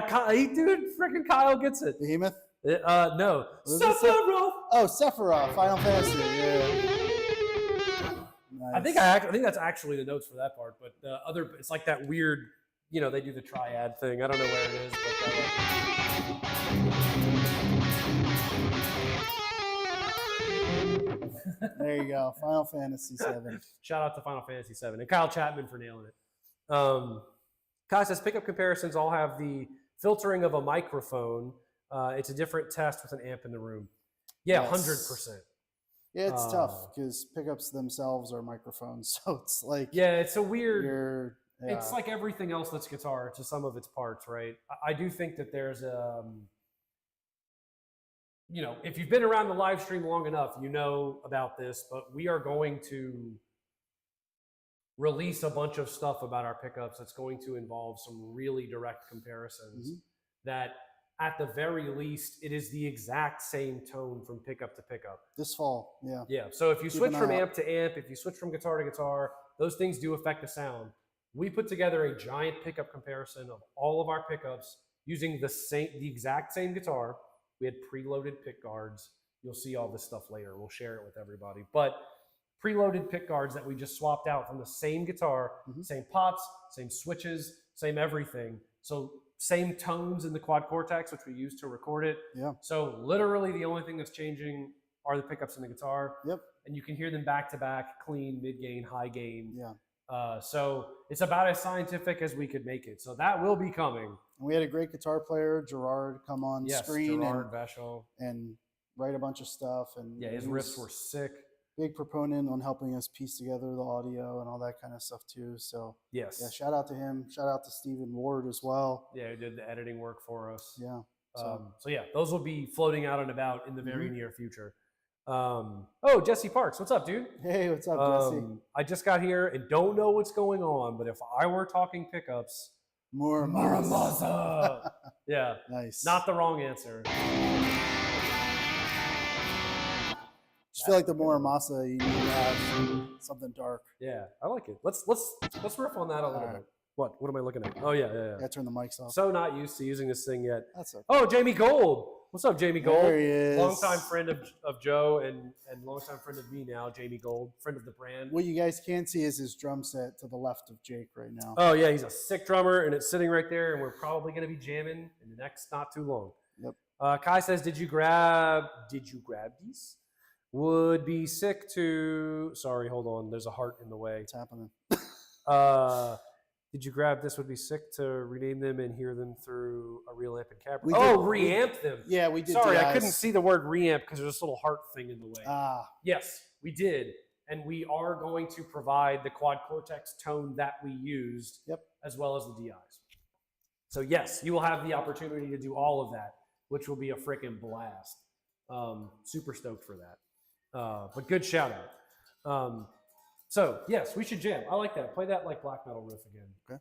dude, freaking Kyle gets it. Behemoth? No. Sephiroth. Oh, Sephiroth, Final Fantasy. Yeah. Nice. I think that's actually the notes for that part, but the other, it's like that weird, they do the triad thing. I don't know where it is, but there you go, Final Fantasy VII. Shout out to Final Fantasy VII and Kyle Chapman for nailing it. Kyle says pickup comparisons all have the filtering of a microphone. It's a different test with an amp in the room. Yeah, 100%. Yeah, it's tough because pickups themselves are microphones, so it's like it's a weird. Yeah. It's like everything else that's guitar to some of its parts, right? I do think that there's if you've been around the live stream long enough, you know about this, but we are going to release a bunch of stuff about our pickups that's going to involve some really direct comparisons that at the very least, it is the exact same tone from pickup to pickup. This fall, yeah. Yeah, so if you switch from amp to amp, if you switch from guitar to guitar, those things do affect the sound. We put together a giant pickup comparison of all of our pickups using the exact same guitar. We had preloaded pick guards. You'll see all this stuff later. We'll share it with everybody. But preloaded pick guards that we just swapped out from the same guitar, same pots, same switches, same everything. So same tones in the quad cortex, which we used to record it. Yeah. So literally the only thing that's changing are the pickups in the guitar. Yep. And you can hear them back to back, clean, mid gain, high gain. Yeah. So it's about as scientific as we could make it. So that will be coming. And we had a great guitar player, Gerard, come on screen and write a bunch of stuff. And his riffs were sick. Big proponent on helping us piece together the audio and all that kind of stuff too. So yeah, shout out to him. Shout out to Stephen Ward as well. Yeah, who did the editing work for us. Yeah. So yeah, those will be floating out and about in the very near future. Jesse Parks, what's up, dude? Hey, what's up, Jesse? I just got here and don't know what's going on, but if I were talking pickups, Muramasa. Yeah, nice. Not the wrong answer. Just feel like the Muramasa, you need to have something dark. Yeah, I like it. Let's riff on that a little bit. What am I looking at? Oh yeah. Yeah, turn the mics off. So not used to using this thing yet. That's okay. Oh, Jamie Gold. What's up, Jamie Gold? There he is. Longtime friend of Joe and longtime friend of me now, Jamie Gold, friend of the brand. What you guys can't see is his drum set to the left of Jake right now. Oh yeah, he's a sick drummer, and it's sitting right there, and we're probably going to be jamming in the next not too long. Yep. Kai says, did you grab these? Would be sick to. Sorry, hold on. There's a heart in the way. What's happening? Did you grab this? Would be sick to rename them and hear them through a real amp and cab. Reamp them. Yeah, we did. Sorry, I couldn't see the word reamp because there's this little heart thing in the way. Yes, we did. And we are going to provide the quad cortex tone that we used, as well as the DIs. So yes, you will have the opportunity to do all of that, which will be a freaking blast. Super stoked for that. But good shout out. So yes, we should jam. I like that. Play that like black metal riff again. Okay.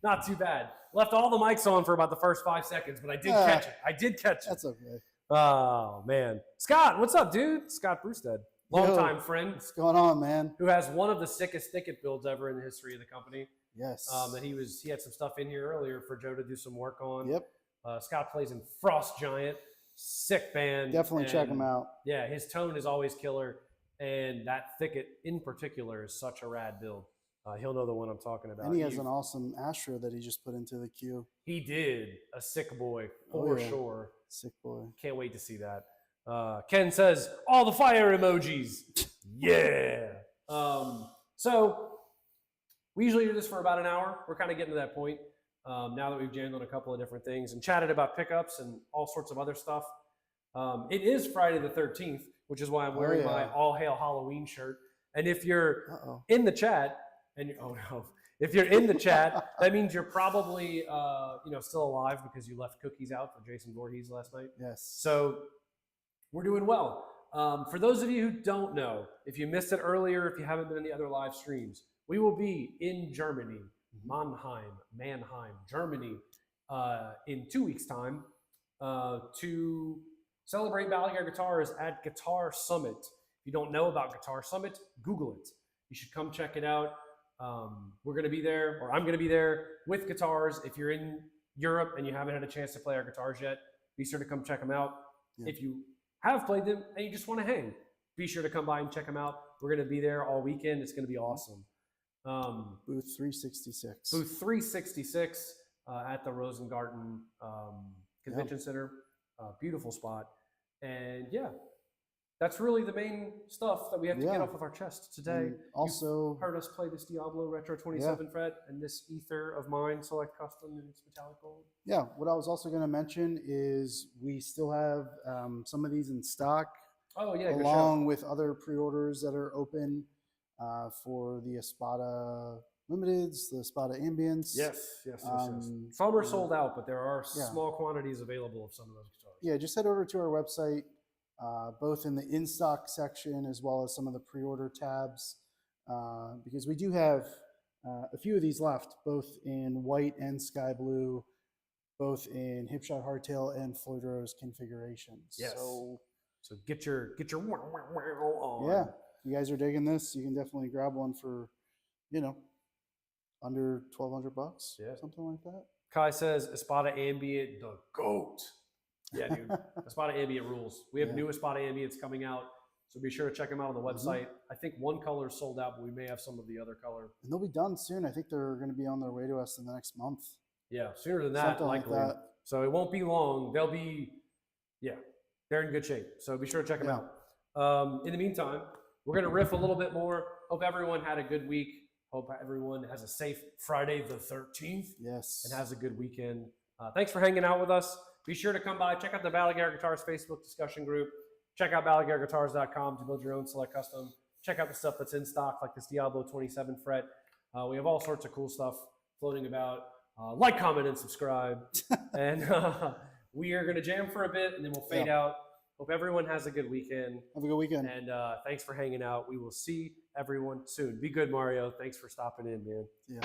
Not too bad. Left all the mics on for about the first 5 seconds, but I did catch it. I did catch it. That's okay. Oh, man. Scott, what's up, dude? Scott Brewstead. Longtime friend. What's going on, man? Who has one of the sickest thicket builds ever in the history of the company. Yes. That he had some stuff in here earlier for Joe to do some work on. Yep. Scott plays in Frost Giant. Sick band. Definitely check him out. Yeah, his tone is always killer. And that thicket in particular is such a rad build. He'll know the one I'm talking about. And he has an awesome Astro that he just put into the queue. He did. A sick boy, for sure. Sick boy. Can't wait to see that. Ken says, all the fire emojis. Yeah. So we usually do this for about an hour. We're kind of getting to that point now that we've jammed on a couple of different things and chatted about pickups and all sorts of other stuff. It is Friday the 13th, which is why I'm wearing my All Hail Halloween shirt. And if you're in the chat, if you're in the chat, that means you're probably still alive because you left cookies out for Jason Voorhees last night. Yes. So we're doing well. For those of you who don't know, if you missed it earlier, if you haven't been in the other live streams, we will be in Germany, Mannheim, Germany, in 2 weeks' time to celebrate Balaguer Guitars at Guitar Summit. If you don't know about Guitar Summit, Google it. You should come check it out. We're going to be there, or I'm going to be there with guitars. If you're in Europe and you haven't had a chance to play our guitars yet, be sure to come check them out. Yeah. If you have played them and you just want to hang, be sure to come by and check them out. We're going to be there all weekend. It's going to be awesome. Booth 366. Booth 366 at the Rosengarten Convention Center. Beautiful spot. And yeah, that's really the main stuff that we have to get off of our chest today. And also, you've heard us play this Diablo Retro 27 fret and this Ether of mine, Select Custom, and it's metallic gold. Yeah, what I was also going to mention is we still have some of these in stock. Oh, yeah, along with other pre-orders that are open for the Espada Limiteds, the Espada Ambients. Yes. Some are sold out, but there are small quantities available of some of those guitars. Yeah, just head over to our website. Both in the in-stock section as well as some of the pre-order tabs, because we do have a few of these left, both in white and sky blue, both in Hipshot Hardtail and Floyd Rose configurations. Yes. So get your on. Yeah, if you guys are digging this, you can definitely grab one for, under $1,200, something like that. Kai says Espada Ambient, the GOAT. Yeah, dude. Espada Ambient rules. We have new Espada Ambients coming out, so be sure to check them out on the website. I think one color is sold out, but we may have some of the other color. And they'll be done soon. I think they're going to be on their way to us in the next month. Yeah, sooner than that, likely. Like that. So it won't be long. They'll be, they're in good shape. So be sure to check them out. In the meantime, we're going to riff a little bit more. Hope everyone had a good week. Hope everyone has a safe Friday the 13th. Yes. And has a good weekend. Thanks for hanging out with us. Be sure to come by, check out the Balaguer Guitars Facebook discussion group. Check out BalaguerGuitars.com to build your own Select Custom. Check out the stuff that's in stock, like this Diablo 27 fret. We have all sorts of cool stuff floating about. Like, comment, and subscribe. And we are going to jam for a bit, and then we'll fade out. Hope everyone has a good weekend. Have a good weekend. And thanks for hanging out. We will see everyone soon. Be good, Mario. Thanks for stopping in, man. Yeah.